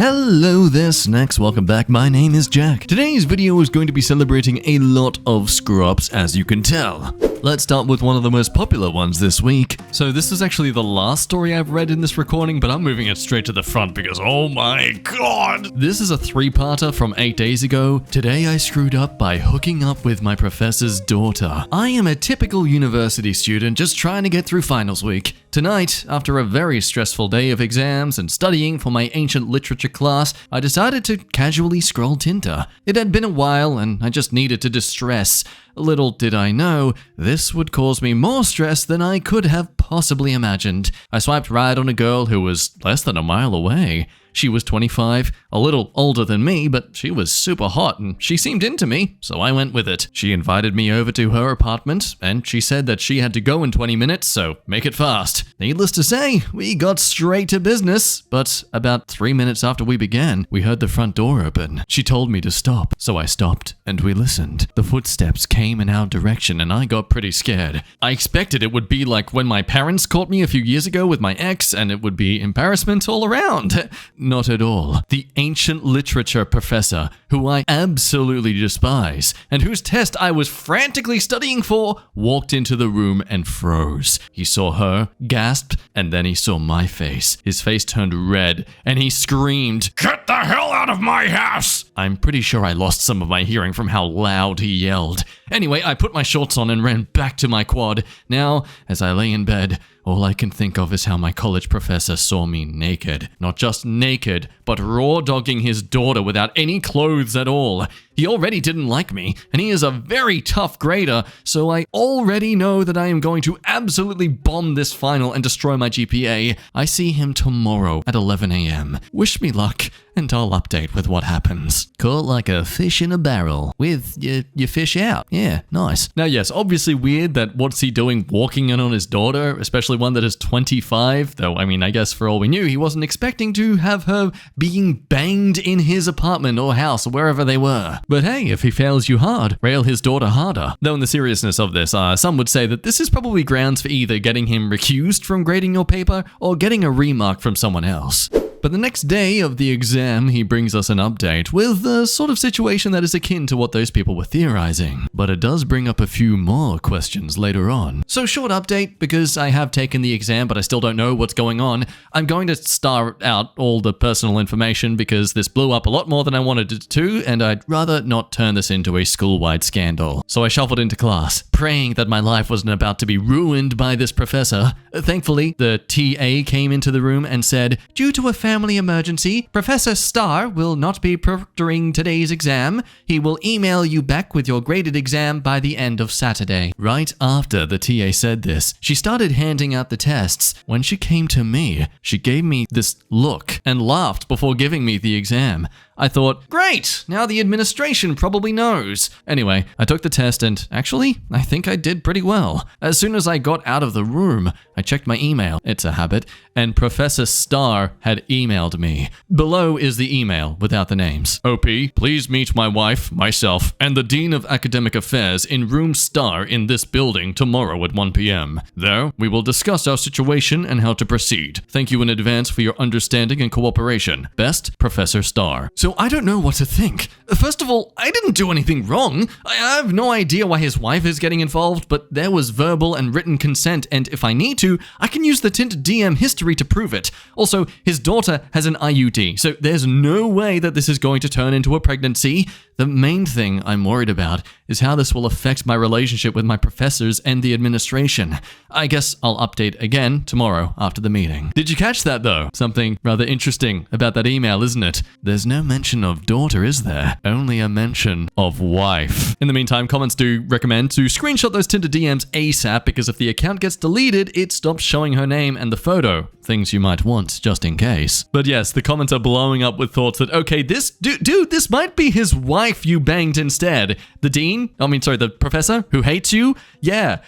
Hello there, snacks. Welcome back. My name is Jack. Today's video is going to be celebrating a lot of screw-ups, as you can tell. Let's start with one of the most popular ones this week. So this is actually the last story I've read in this recording, but I'm moving it straight to the front because oh my god! This is a three-parter from 8 days ago. Today I screwed up by hooking up with my professor's daughter. I am a typical university student just trying to get through finals week. Tonight, after a very stressful day of exams and studying for my ancient literature class, I decided to casually scroll Tinder. It had been a while and I just needed to distress. Little did I know, this would cause me more stress than I could have possibly imagined. I swiped right on a girl who was less than a mile away. She was 25, a little older than me, but she was super hot and she seemed into me, so I went with it. She invited me over to her apartment, and she said that she had to go in 20 minutes, so make it fast. Needless to say, we got straight to business, but about 3 minutes after we began, we heard the front door open. She told me to stop, so I stopped, and we listened. The footsteps came in our direction, and I got pretty scared. I expected it would be like when my parents caught me a few years ago with my ex, and it would be embarrassment all around. Not at all. The ancient literature professor, who I absolutely despise, and whose test I was frantically studying for, walked into the room and froze. He saw her, gasped, and then he saw my face. His face turned red, and he screamed, "Get the hell out of my house!" I'm pretty sure I lost some of my hearing from how loud he yelled. Anyway, I put my shorts on and ran back to my quad. Now, as I lay in bed, all I can think of is how my college professor saw me naked. Not just naked, but raw-dogging his daughter without any clothes at all. He already didn't like me, and he is a very tough grader, so I already know that I am going to absolutely bomb this final and destroy my GPA. I see him tomorrow at 11 a.m. Wish me luck, and I'll update with what happens. Caught like a fish in a barrel, with your fish out. Yeah, nice. Now yes, obviously weird that what's he doing walking in on his daughter, especially one that is 25, though I mean I guess for all we knew he wasn't expecting to have her being banged in his apartment or house or wherever they were. But hey, if he fails you hard, rail his daughter harder. Though in the seriousness of this, some would say that this is probably grounds for either getting him recused from grading your paper or getting a remark from someone else. But the next day of the exam, he brings us an update with the sort of situation that is akin to what those people were theorizing. But it does bring up a few more questions later on. So short update, because I have taken the exam but I still don't know what's going on. I'm going to star out all the personal information because this blew up a lot more than I wanted it to, and I'd rather not turn this into a school-wide scandal. So I shuffled into class, praying that my life wasn't about to be ruined by this professor. Thankfully, the TA came into the room and said, "Due to a family emergency, Professor Starr will not be proctoring today's exam. He will email you back with your graded exam by the end of Saturday." Right after the TA said this, she started handing out the tests. When she came to me, she gave me this look and laughed before giving me the exam. I thought, great, now the administration probably knows. Anyway, I took the test and actually, I think I did pretty well. As soon as I got out of the room, I checked my email, it's a habit, and Professor Starr had emailed me. Below is the email without the names. "OP, please meet my wife, myself, and the Dean of Academic Affairs in room Star in this building tomorrow at 1 p.m. There, we will discuss our situation and how to proceed. Thank you in advance for your understanding and cooperation. Best, Professor Starr." So I don't know what to think. First of all, I didn't do anything wrong. I have no idea why his wife is getting involved, but there was verbal and written consent, and if I need to, I can use the Tinder DM history to prove it. Also, his daughter has an IUD, so there's no way that this is going to turn into a pregnancy. The main thing I'm worried about is how this will affect my relationship with my professors and the administration. I guess I'll update again tomorrow after the meeting. Did you catch that though? Something rather interesting about that email, isn't it? There's no mention of daughter, is there? Only a mention of wife. In the meantime, comments do recommend to screenshot those Tinder DMs ASAP, because if the account gets deleted, it stops showing her name and the photo. Things you might want just in case. But yes, the comments are blowing up with thoughts that, okay, this dude, this might be his wife you banged instead. The professor who hates you? Yeah,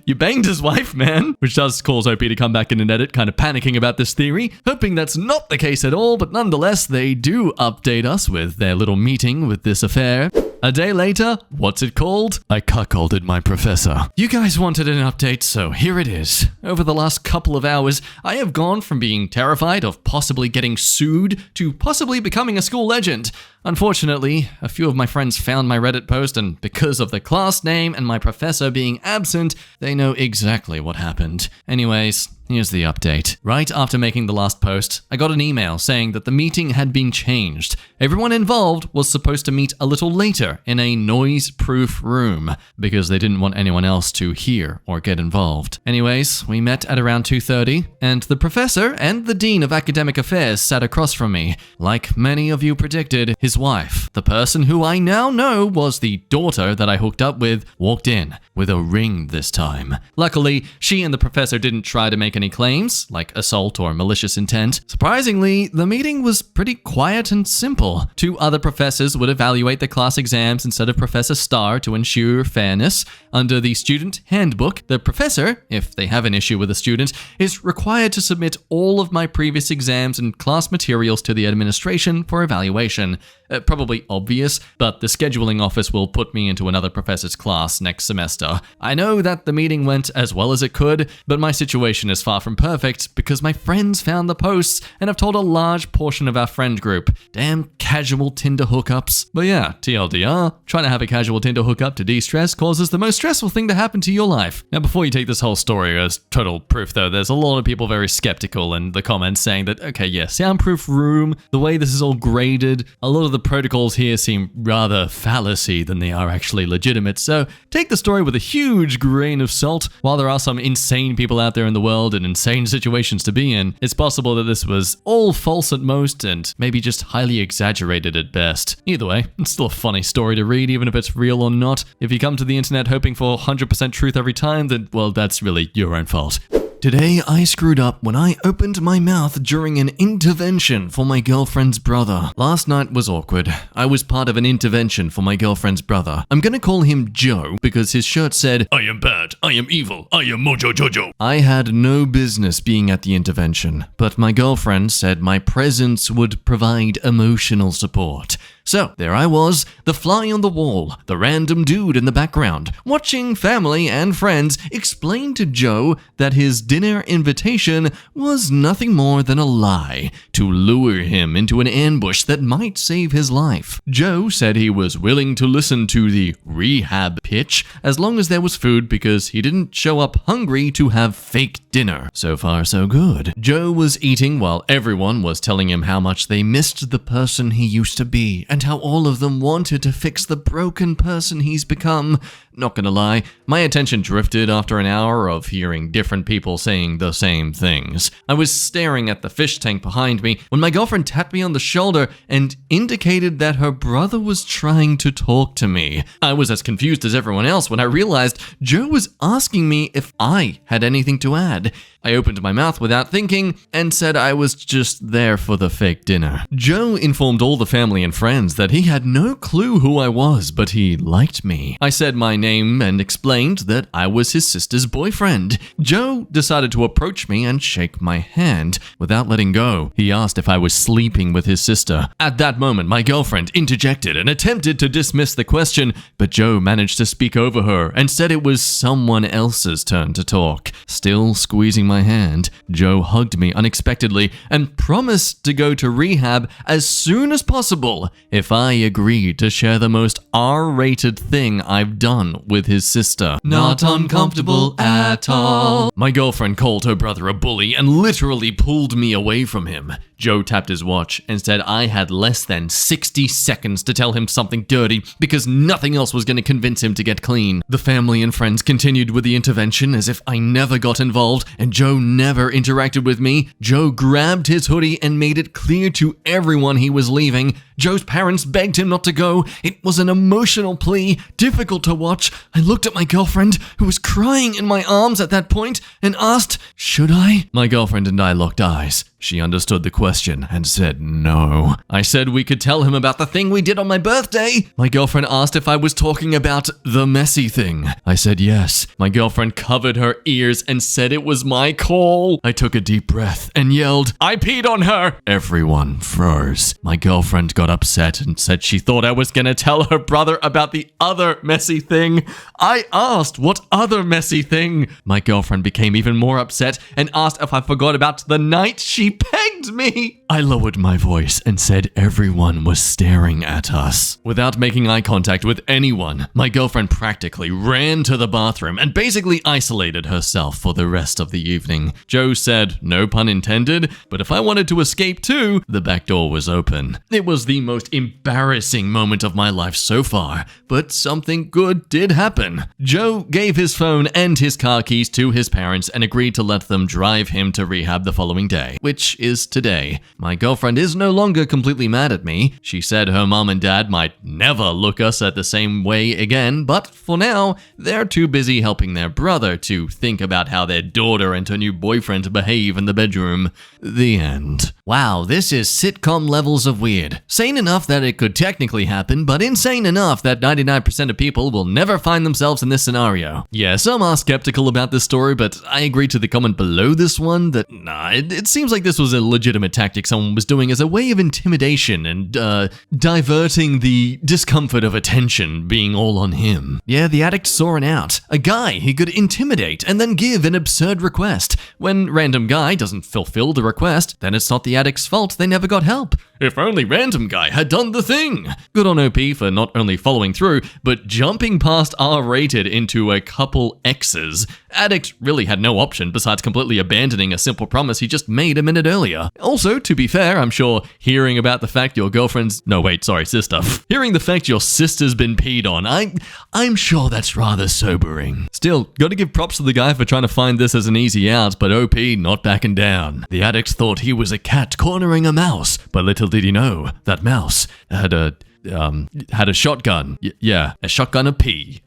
you banged his wife, man. Which does cause OP to come back in and edit, kind of panicking about this theory, hoping that's not the case at all, but nonetheless, they do update us with their little meeting with this affair. A day later, what's it called? I cuckolded my professor. You guys wanted an update, so here it is. Over the last couple of hours, I have gone from being terrified of possibly getting sued to possibly becoming a school legend. Unfortunately, a few of my friends found my Reddit post, and because of the class name and my professor being absent, they know exactly what happened. Anyways, here's the update. Right after making the last post, I got an email saying that the meeting had been changed. Everyone involved was supposed to meet a little later in a noise-proof room because they didn't want anyone else to hear or get involved. Anyways, we met at around 2:30, and the professor and the dean of academic affairs sat across from me. Like many of you predicted, his wife, the person who I now know was the daughter that I hooked up with, walked in with a ring this time. Luckily, she and the professor didn't try to make any claims, like assault or malicious intent. Surprisingly, the meeting was pretty quiet and simple. 2 other professors would evaluate the class exams instead of Professor Starr to ensure fairness. Under the student handbook, the professor, if they have an issue with a student, is required to submit all of my previous exams and class materials to the administration for evaluation. Probably obvious, but the scheduling office will put me into another professor's class next semester. I know that the meeting went as well as it could, but my situation is far from perfect because my friends found the posts and have told a large portion of our friend group. Damn casual Tinder hookups. But yeah, TLDR, trying to have a casual Tinder hookup to de-stress causes the most stressful thing to happen to your life. Now, before you take this whole story as total proof though, there's a lot of people very skeptical in the comments saying that, okay, yeah, soundproof room, the way this is all graded, a lot of the protocols here seem rather fallacy than they are actually legitimate, so take the story with a huge grain of salt. While there are some insane people out there in the world and insane situations to be in, it's possible that this was all false at most and maybe just highly exaggerated at best. Either way, it's still a funny story to read, even if it's real or not. If you come to the internet hoping for 100% truth every time, then, well, that's really your own fault. Today, I screwed up when I opened my mouth during an intervention for my girlfriend's brother. Last night was awkward. I was part of an intervention for my girlfriend's brother. I'm gonna call him Joe because his shirt said, "I am bad, I am evil, I am Mojo Jojo." I had no business being at the intervention, but my girlfriend said my presence would provide emotional support. So, there I was, the fly on the wall, the random dude in the background, watching family and friends explain to Joe that his dinner invitation was nothing more than a lie to lure him into an ambush that might save his life. Joe said he was willing to listen to the rehab pitch as long as there was food because he didn't show up hungry to have fake dinner. So far, so good. Joe was eating while everyone was telling him how much they missed the person he used to be and how all of them wanted to fix the broken person he's become. Not gonna lie, my attention drifted after an hour of hearing different people saying the same things. I was staring at the fish tank behind me when my girlfriend tapped me on the shoulder and indicated that her brother was trying to talk to me. I was as confused as everyone else when I realized Joe was asking me if I had anything to add. I opened my mouth without thinking and said I was just there for the fake dinner. Joe informed all the family and friends that he had no clue who I was, but he liked me. I said my name and explained that I was his sister's boyfriend. Joe decided to approach me and shake my hand. Without letting go, he asked if I was sleeping with his sister. At that moment, my girlfriend interjected and attempted to dismiss the question, but Joe managed to speak over her and said it was someone else's turn to talk. Still squeezing my hand, Joe hugged me unexpectedly and promised to go to rehab as soon as possible if I agreed to share the most R-rated thing I've done with his sister. Not uncomfortable at all. My girlfriend called her brother a bully and literally pulled me away from him. Joe tapped his watch and said I had less than 60 seconds to tell him something dirty because nothing else was going to convince him to get clean. The family and friends continued with the intervention as if I never got involved and Joe never interacted with me. Joe grabbed his hoodie and made it clear to everyone he was leaving. Joe's parents begged him not to go. It was an emotional plea, difficult to watch. I looked at my girlfriend, who was crying in my arms at that point, and asked, "Should I?" My girlfriend and I locked eyes. She understood the question and said no. I said we could tell him about the thing we did on my birthday. My girlfriend asked if I was talking about the messy thing. I said yes. My girlfriend covered her ears and said it was my call. I took a deep breath and yelled, I peed on her. Everyone froze. My girlfriend got upset and said she thought I was gonna tell her brother about the other messy thing. I asked, what other messy thing? My girlfriend became even more upset and asked if I forgot about the night she pegged me. I lowered my voice and said everyone was staring at us. Without making eye contact with anyone, my girlfriend practically ran to the bathroom and basically isolated herself for the rest of the evening. Joe said, no pun intended, but if I wanted to escape too, the back door was open. It was the most embarrassing moment of my life so far, but something good did happen. Joe gave his phone and his car keys to his parents and agreed to let them drive him to rehab the following day, which is today. My girlfriend is no longer completely mad at me. She said her mom and dad might never look us at the same way again, but for now, they're too busy helping their brother to think about how their daughter and her new boyfriend behave in the bedroom. The end. Wow, this is sitcom levels of weird. Sane enough that it could technically happen, but insane enough that 99% of people will never find themselves in this scenario. Yeah, some are skeptical about this story, but I agree to the comment below this one that, it seems like this was a legitimate tactic someone was doing as a way of intimidation and, diverting the discomfort of attention being all on him. Yeah, the addict saw an out. A guy he could intimidate and then give an absurd request. When random guy doesn't fulfill the request, then it's not the addict's fault they never got help. If only random guy had done the thing. Good on OP for not only following through, but jumping past R-rated into a couple X's. Addict really had no option besides completely abandoning a simple promise he just made a minute earlier. Also, to be fair, I'm sure hearing about the fact your girlfriend's... sister. Hearing the fact your sister's been peed on, I'm sure that's rather sobering. Still, gotta give props to the guy for trying to find this as an easy out, but OP not backing down. The addict thought he was a cat cornering a mouse, but little did he know that mouse had a shotgun. A shotgun of pee.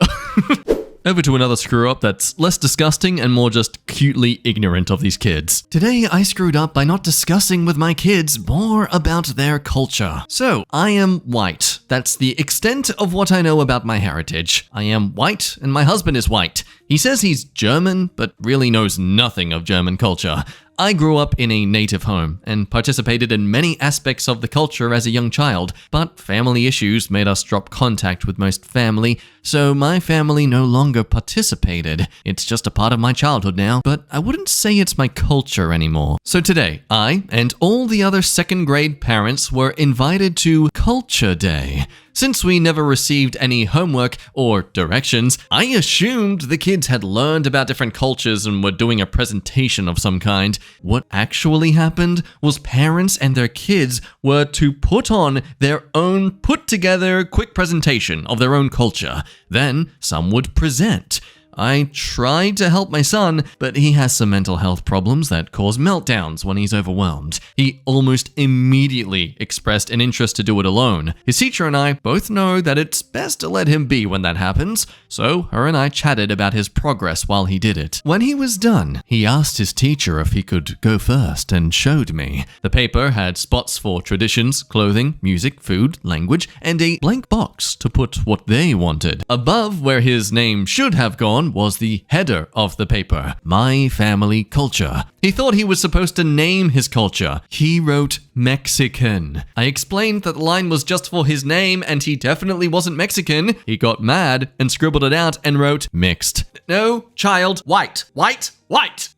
Over to another screw-up that's less disgusting and more just cutely ignorant of these kids. Today, I screwed up by not discussing with my kids more about their culture. So, I am white. That's the extent of what I know about my heritage. I am white, and my husband is white. He says he's German, but really knows nothing of German culture. I grew up in a native home and participated in many aspects of the culture as a young child, but family issues made us drop contact with most family, so my family no longer participated. It's just a part of my childhood now, but I wouldn't say it's my culture anymore. So today, I and all the other second grade parents were invited to Culture Day. Since we never received any homework or directions, I assumed the kids had learned about different cultures and were doing a presentation of some kind. What actually happened was parents and their kids were to put on their own put-together quick presentation of their own culture. Then some would present. I tried to help my son, but he has some mental health problems that cause meltdowns when he's overwhelmed. He almost immediately expressed an interest to do it alone. His teacher and I both know that it's best to let him be when that happens, so her and I chatted about his progress while he did it. When he was done, he asked his teacher if he could go first and showed me. The paper had spots for traditions, clothing, music, food, language, and a blank box to put what they wanted. Above where his name should have gone was the header of the paper, My Family Culture. He thought he was supposed to name his culture. He wrote Mexican. I explained that the line was just for his name and he definitely wasn't Mexican. He got mad and scribbled it out and wrote mixed. No, child, white.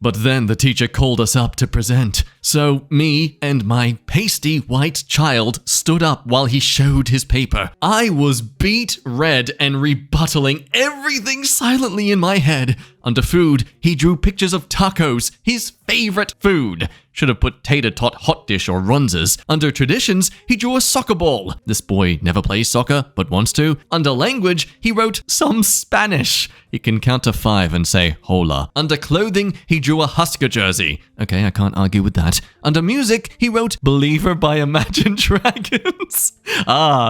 But then the teacher called us up to present. So me and my pasty white child stood up while he showed his paper. I was beet red and rebuttaling everything silently in my head. Under food, he drew pictures of tacos, his favorite food. Should have put tater tot hot dish or runzas. Under traditions, he drew a soccer ball. This boy never plays soccer, but wants to. Under language, he wrote some Spanish. He can count to 5 and say hola. Under clothing, he drew a Husker jersey. Okay, I can't argue with that. Under music, he wrote Believer by Imagine Dragons.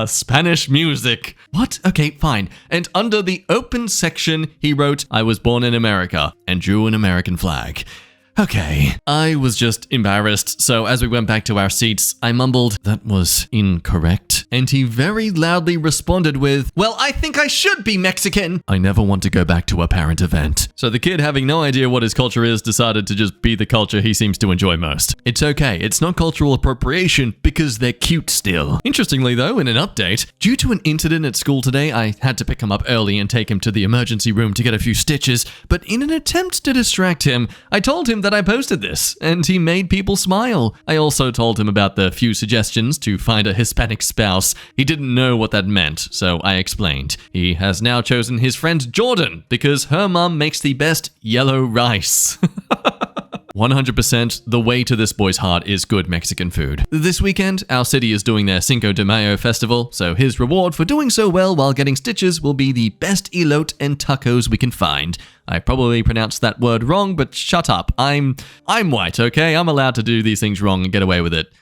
Spanish music. What? Okay, fine. And under the open section, he wrote I was born in America and drew an American flag. Okay, I was just embarrassed, so as we went back to our seats, I mumbled, "That was incorrect." And he very loudly responded with, "Well, I think I should be Mexican." I never want to go back to a parent event. So the kid, having no idea what his culture is, decided to just be the culture he seems to enjoy most. It's okay, it's not cultural appropriation because they're cute still. Interestingly though, in an update, due to an incident at school today, I had to pick him up early and take him to the emergency room to get a few stitches, but in an attempt to distract him, I told him that I posted this, and he made people smile. I also told him about the few suggestions to find a Hispanic spouse. He didn't know what that meant, so I explained. He has now chosen his friend Jordan, because her mum makes the best yellow rice. 100% the way to this boy's heart is good Mexican food. This weekend, our city is doing their Cinco de Mayo festival, so his reward for doing so well while getting stitches will be the best elote and tacos we can find. I probably pronounced that word wrong, but shut up. I'm white, okay? I'm allowed to do these things wrong and get away with it.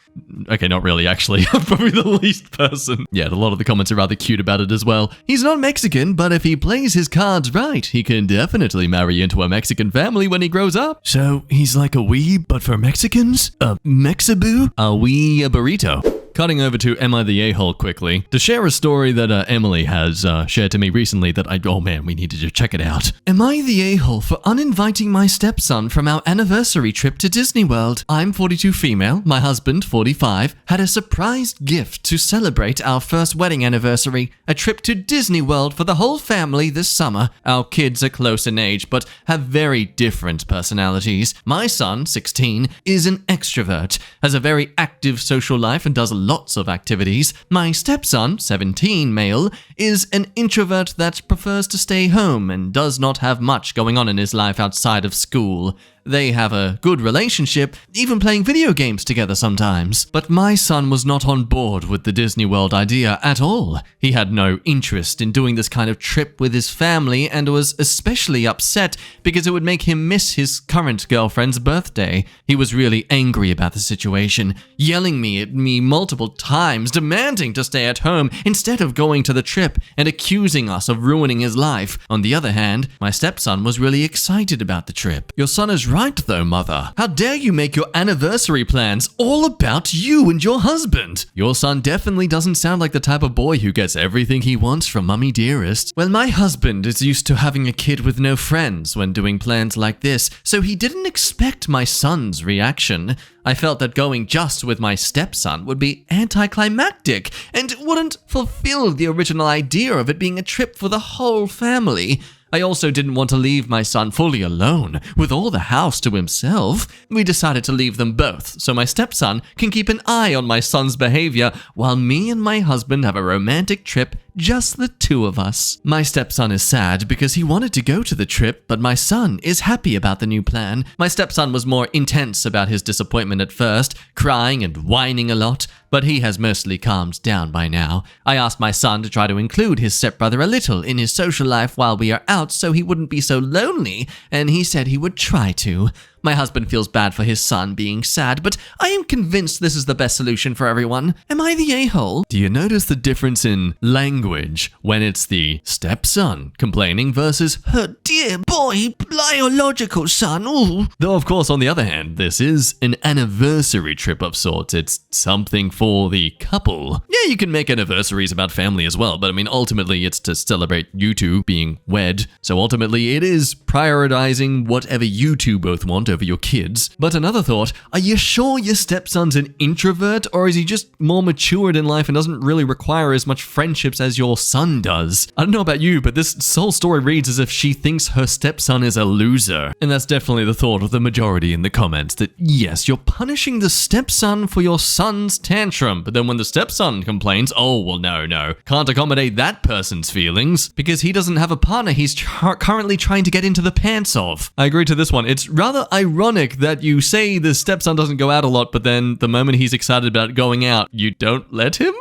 Okay, not really, actually. I'm probably the least person. Yeah, a lot of the comments are rather cute about it as well. He's not Mexican, but if he plays his cards right, he can definitely marry into a Mexican family when he grows up. So he's like a weeb, but for Mexicans? A Mexaboo? A wee a burrito. Cutting over to Am I the A-hole quickly, to share a story that Emily has shared to me recently that oh man, we needed to check it out. Am I the a-hole for uninviting my stepson from our anniversary trip to Disney World? I'm 42 female, my husband, 45, had a surprise gift to celebrate our first wedding anniversary, a trip to Disney World for the whole family this summer. Our kids are close in age, but have very different personalities. My son, 16, is an extrovert, has a very active social life and does lots of activities. My stepson, 17 male, is an introvert that prefers to stay home and does not have much going on in his life outside of school. They have a good relationship, even playing video games together sometimes. But my son was not on board with the Disney World idea at all. He had no interest in doing this kind of trip with his family and was especially upset because it would make him miss his current girlfriend's birthday. He was really angry about the situation, yelling at me multiple times, demanding to stay at home instead of going to the trip and accusing us of ruining his life. On the other hand, my stepson was really excited about the trip. Your son is right though, mother. How dare you make your anniversary plans all about you and your husband? Your son definitely doesn't sound like the type of boy who gets everything he wants from Mummy Dearest. Well, my husband is used to having a kid with no friends when doing plans like this, so he didn't expect my son's reaction. I felt that going just with my stepson would be anticlimactic and wouldn't fulfill the original idea of it being a trip for the whole family. I also didn't want to leave my son fully alone, with all the house to himself. We decided to leave them both, so my stepson can keep an eye on my son's behavior, while me and my husband have a romantic trip, just the two of us. My stepson is sad because he wanted to go to the trip, but my son is happy about the new plan. My stepson was more intense about his disappointment at first, crying and whining a lot, but he has mostly calmed down by now. I asked my son to try to include his stepbrother a little in his social life while we are out so he wouldn't be so lonely, and he said he would try to. My husband feels bad for his son being sad, but I am convinced this is the best solution for everyone. Am I the a-hole? Do you notice the difference in language when it's the stepson complaining versus her dear boy, biological son? Ooh. Though, of course, on the other hand, this is an anniversary trip of sorts. It's something for the couple. Yeah, you can make anniversaries about family as well, but I mean, ultimately, it's to celebrate you two being wed. So ultimately, it is prioritizing whatever you two both want over your kids. But another thought, are you sure your stepson's an introvert, or is he just more matured in life and doesn't really require as much friendships as your son does? I don't know about you, but this whole story reads as if she thinks her stepson is a loser. And that's definitely the thought of the majority in the comments, that yes, you're punishing the stepson for your son's tantrum, but then when the stepson complains, oh, well, no, can't accommodate that person's feelings, because he doesn't have a partner he's currently trying to get into the pants of. I agree to this one. It's rather ironic that you say the stepson doesn't go out a lot, but then the moment he's excited about going out, you don't let him?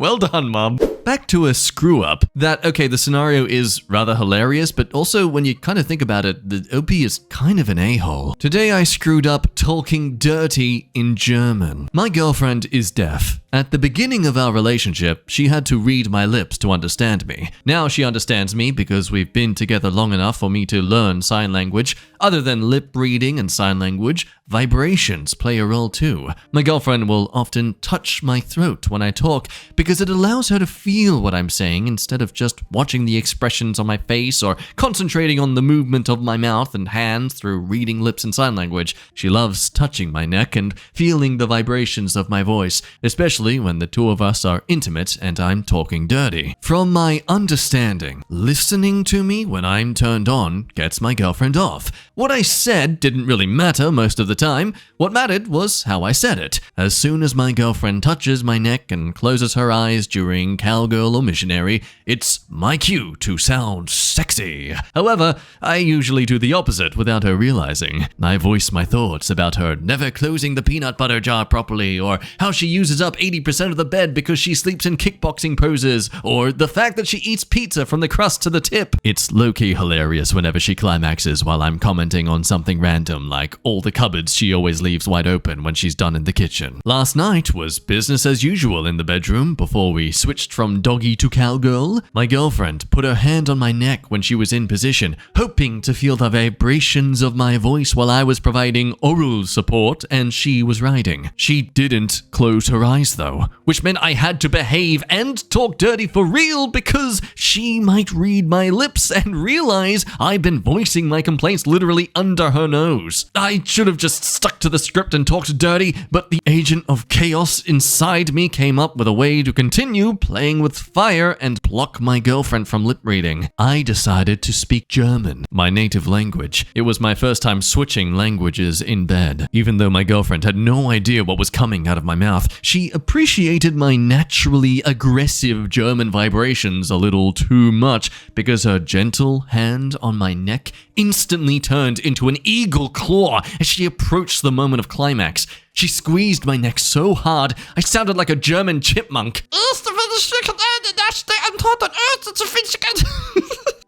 Well done, Mom. Back to a screw-up. Okay, the scenario is rather hilarious, but also when you kind of think about it, the OP is kind of an a-hole. Today I screwed up talking dirty in German. My girlfriend is deaf. At the beginning of our relationship, she had to read my lips to understand me. Now she understands me because we've been together long enough for me to learn sign language. Other than lip reading and sign language, vibrations play a role too. My girlfriend will often touch my throat when I talk because it allows her to feel what I'm saying instead of just watching the expressions on my face or concentrating on the movement of my mouth and hands through reading lips and sign language. She loves touching my neck and feeling the vibrations of my voice, especially when the two of us are intimate and I'm talking dirty. From my understanding, listening to me when I'm turned on gets my girlfriend off. What I said didn't really matter most of the time. What mattered was how I said it. As soon as my girlfriend touches my neck and closes her eyes during cowgirl or missionary, it's my cue to sound sexy. However, I usually do the opposite without her realizing. I voice my thoughts about her never closing the peanut butter jar properly, or how she uses up 80% of the bed because she sleeps in kickboxing poses, or the fact that she eats pizza from the crust to the tip. It's low-key hilarious whenever she climaxes while I'm commenting on something random like all the cupboards she always leaves wide open when she's done in the kitchen. Last night was business as usual in the bedroom before we switched from doggy to cowgirl. My girlfriend put her hand on my neck when she was in position, hoping to feel the vibrations of my voice while I was providing oral support and she was riding. She didn't close her eyes though, which meant I had to behave and talk dirty for real because she might read my lips and realize I've been voicing my complaints literally under her nose. I should have just stuck to the script and talked dirty, but the agent of chaos inside me came up with a way to continue playing with fire and block my girlfriend from lip reading. I decided to speak German, my native language. It was my first time switching languages in bed. Even though my girlfriend had no idea what was coming out of my mouth, she appreciated my naturally aggressive German vibrations a little too much because her gentle hand on my neck instantly turned into an eagle claw as she approached the moment of climax. She squeezed my neck so hard, I sounded like a German chipmunk.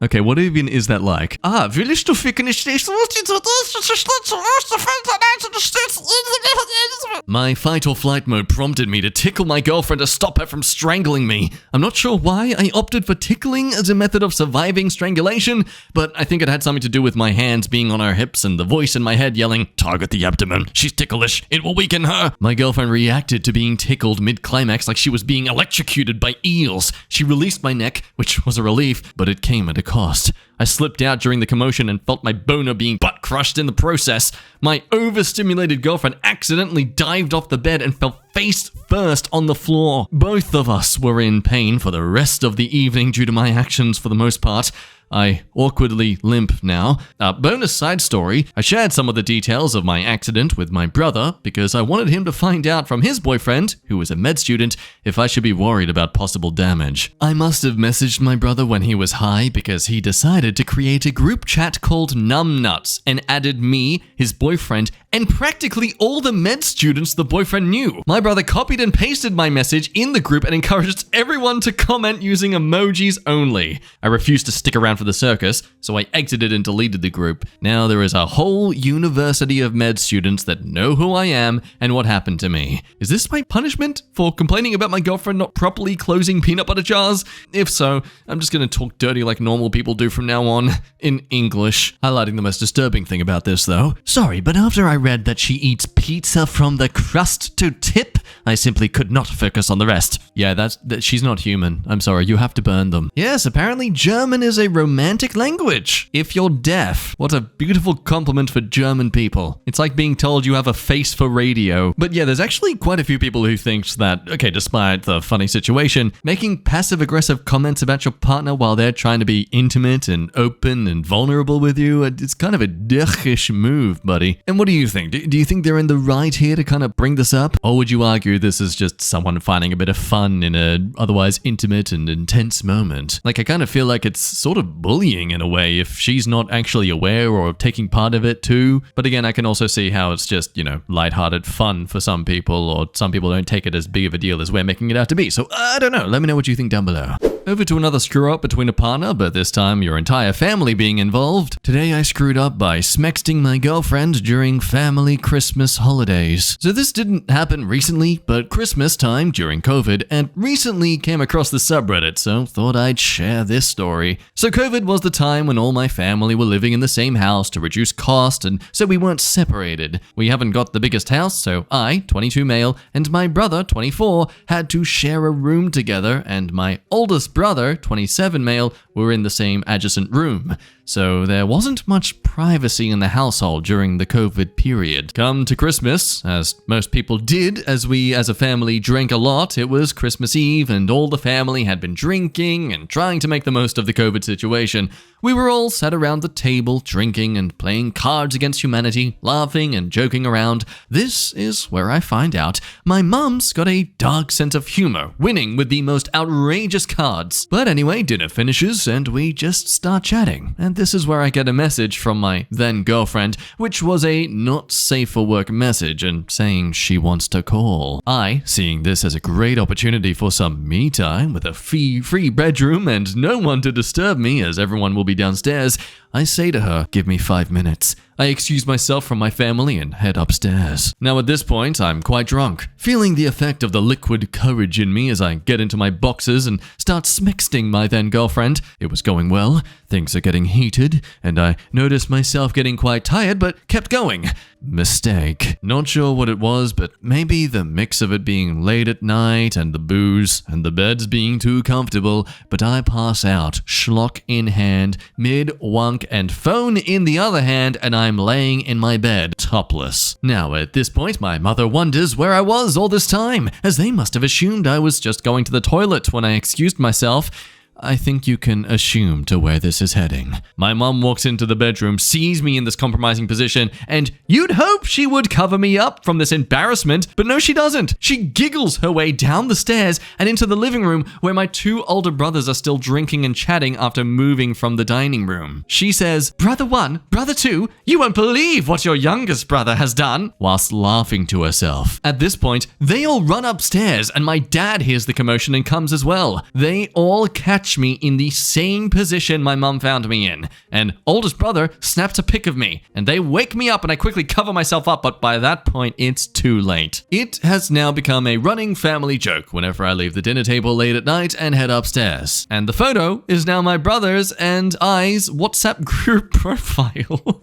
Okay, what even is that like? Willst du ficken? My fight or flight mode prompted me to tickle my girlfriend to stop her from strangling me. I'm not sure why I opted for tickling as a method of surviving strangulation, but I think it had something to do with my hands being on her hips and the voice in my head yelling, "Target the abdomen, she's ticklish, it will weaken her." My girlfriend reacted to being tickled mid-climax like she was being electrocuted by eels. She released my neck, which was a relief, but it came at a cost. I slipped out during the commotion and felt my boner being butt-crushed in the process. My overstimulated girlfriend accidentally dived off the bed and fell face first on the floor. Both of us were in pain for the rest of the evening due to my actions for the most part. I awkwardly limp now. Bonus side story, I shared some of the details of my accident with my brother because I wanted him to find out from his boyfriend, who was a med student, if I should be worried about possible damage. I must have messaged my brother when he was high because he decided to create a group chat called Numbnuts and added me, his boyfriend, and practically all the med students the boyfriend knew. My brother copied and pasted my message in the group and encouraged everyone to comment using emojis only. I refused to stick around for the circus, so I exited and deleted the group. Now there is a whole university of med students that know who I am and what happened to me. Is this my punishment for complaining about my girlfriend not properly closing peanut butter jars? If so, I'm just gonna talk dirty like normal people do from now on, in English. Highlighting the most disturbing thing about this though. Sorry, but after I read that she eats pizza from the crust to tip, I simply could not focus on the rest. Yeah, she's not human. I'm sorry, you have to burn them. Yes, apparently German is a romantic language. If you're deaf, what a beautiful compliment for German people. It's like being told you have a face for radio. But yeah, there's actually quite a few people who think that, okay, despite the funny situation, making passive-aggressive comments about your partner while they're trying to be intimate and open and vulnerable with you, it's kind of a dickish move, buddy. And what do you think? Do you think they're in the right here to kind of bring this up? Or would you argue this is just someone finding a bit of fun in a otherwise intimate and intense moment? Like, I kind of feel like it's sort of bullying in a way if she's not actually aware or taking part of it too. But again, I can also see how it's just, lighthearted fun for some people, or some people don't take it as big of a deal as we're making it out to be. So I don't know. Let me know what you think down below. Over to another screw up between a partner, but this time your entire family being involved. Today I screwed up by smexting my girlfriend during family Christmas holidays. So this didn't happen recently, but Christmas time during COVID, and recently came across the subreddit, so thought I'd share this story. So COVID was the time when all my family were living in the same house to reduce cost, and so we weren't separated. We haven't got the biggest house, so I, 22 male, and my brother, 24, had to share a room together, and my oldest brother, 27 male, were in the same adjacent room. So there wasn't much privacy in the household during the COVID period. Come to Christmas, as most people did, as we as a family drank a lot, it was Christmas Eve and all the family had been drinking and trying to make the most of the COVID situation. We were all sat around the table drinking and playing Cards Against Humanity, laughing and joking around. This is where I find out my mum's got a dark sense of humor, winning with the most outrageous cards. But anyway, dinner finishes and we just start chatting. And this is where I get a message from my then girlfriend, which was a not safe for work message and saying she wants to call. I, seeing this as a great opportunity for some me time with a free bedroom and no one to disturb me as everyone will be downstairs, I say to her, give me 5 minutes. I excuse myself from my family and head upstairs. Now at this point, I'm quite drunk, feeling the effect of the liquid courage in me as I get into my boxers and start smexting my then girlfriend. It was going well, things are getting heated, and I noticed myself getting quite tired but kept going. Mistake. Not sure what it was, but maybe the mix of it being late at night and the booze and the beds being too comfortable, but I pass out, schlock in hand, mid-wunk and phone in the other hand, and I'm laying in my bed, topless. Now at this point, my mother wonders where I was all this time, as they must have assumed I was just going to the toilet when I excused myself. I think you can assume to where this is heading. My mum walks into the bedroom, sees me in this compromising position, and you'd hope she would cover me up from this embarrassment, but no, she doesn't. She giggles her way down the stairs and into the living room where my 2 older brothers are still drinking and chatting after moving from the dining room. She says, "Brother 1, brother 2, you won't believe what your youngest brother has done," whilst laughing to herself. At this point, they all run upstairs and my dad hears the commotion and comes as well. They all catch me in the same position my mum found me in, and oldest brother snaps a pic of me, and they wake me up and I quickly cover myself up, but by that point it's too late. It has now become a running family joke whenever I leave the dinner table late at night and head upstairs, and the photo is now my brother's and I's WhatsApp group profile.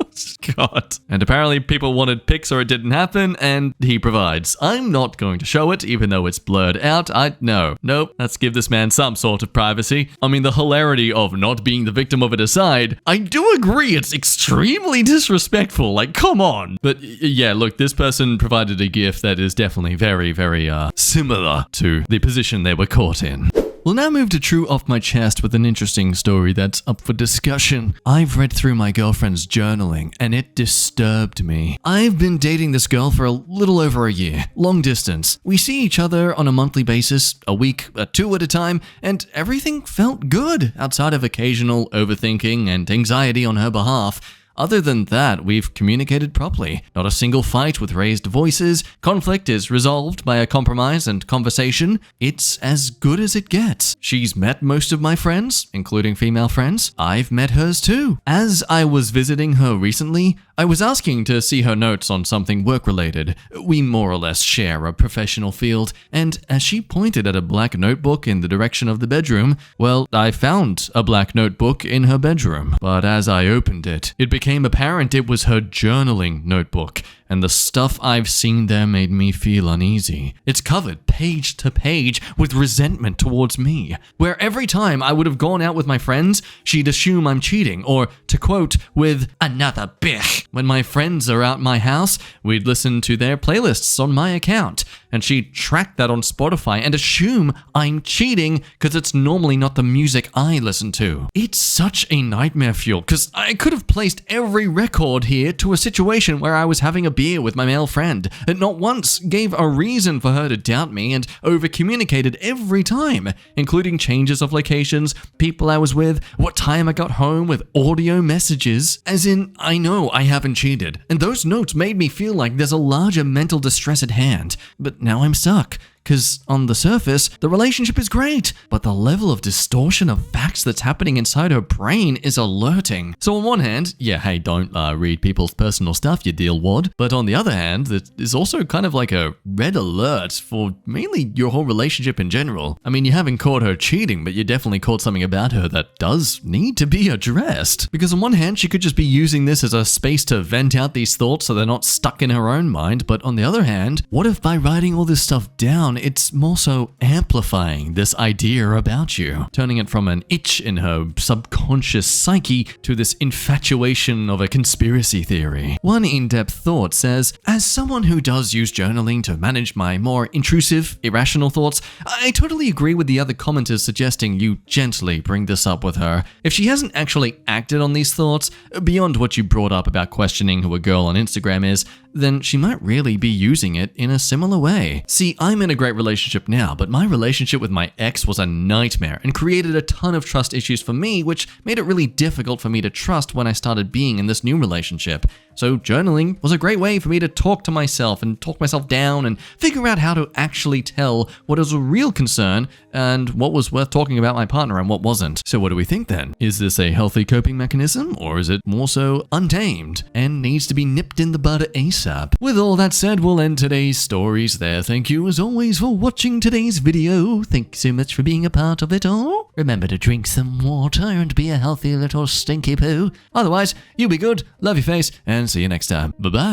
God. And apparently people wanted pics or it didn't happen, and he provides. I'm not going to show it even though it's blurred out. Nope, let's give this man some sort of privacy. I mean, the hilarity of not being the victim of it aside, I do agree it's extremely disrespectful, like, come on. But yeah, look, this person provided a GIF that is definitely very, very similar to the position they were caught in. We'll now move to True Off My Chest with an interesting story that's up for discussion. I've read through my girlfriend's journaling and it disturbed me. I've been dating this girl for a little over a year, long distance. We see each other on a monthly basis, a week, 2 at a time, and everything felt good outside of occasional overthinking and anxiety on her behalf. Other than that, we've communicated properly. Not a single fight with raised voices. Conflict is resolved by a compromise and conversation. It's as good as it gets. She's met most of my friends, including female friends. I've met hers too. As I was visiting her recently, I was asking to see her notes on something work-related. We more or less share a professional field, and as she pointed at a black notebook in the direction of the bedroom, well, I found a black notebook in her bedroom. But as I opened it, it became apparent it was her journaling notebook, and the stuff I've seen there made me feel uneasy. It's covered page to page with resentment towards me, where every time I would have gone out with my friends, she'd assume I'm cheating, or to quote, with another bitch. When my friends are at my house, we'd listen to their playlists on my account. and she'd track that on Spotify and assume I'm cheating because it's normally not the music I listen to. It's such a nightmare fuel because I could have placed every record here to a situation where I was having a beer with my male friend and not once gave a reason for her to doubt me and over-communicated every time, including changes of locations, people I was with, what time I got home with audio messages. As in, I know I haven't cheated, and those notes made me feel like there's a larger mental distress at hand, but now I'm stuck. Because on the surface, the relationship is great, but the level of distortion of facts that's happening inside her brain is alerting. So on one hand, yeah, hey, don't read people's personal stuff, you deal wad. But on the other hand, it is also kind of like a red alert for mainly your whole relationship in general. I mean, you haven't caught her cheating, but you definitely caught something about her that does need to be addressed. Because on one hand, she could just be using this as a space to vent out these thoughts so they're not stuck in her own mind. But on the other hand, what if by writing all this stuff down, it's more so amplifying this idea about you, turning it from an itch in her subconscious psyche to this infatuation of a conspiracy theory. One in-depth thought says, as someone who does use journaling to manage my more intrusive, irrational thoughts, I totally agree with the other commenters suggesting you gently bring this up with her. If she hasn't actually acted on these thoughts, beyond what you brought up about questioning who a girl on Instagram is, then she might really be using it in a similar way. See, I'm in a great relationship now, but my relationship with my ex was a nightmare and created a ton of trust issues for me, which made it really difficult for me to trust when I started being in this new relationship. So journaling was a great way for me to talk to myself and talk myself down and figure out how to actually tell what is a real concern and what was worth talking about my partner and what wasn't. So what do we think then? Is this a healthy coping mechanism, or is it more so untamed and needs to be nipped in the bud ASAP? With all that said, we'll end today's stories there. Thank you as always for watching today's video. Thank you so much for being a part of it all. Remember to drink some water and be a healthy little stinky poo. Otherwise, you be good, love your face, and see you next time. Bye-bye.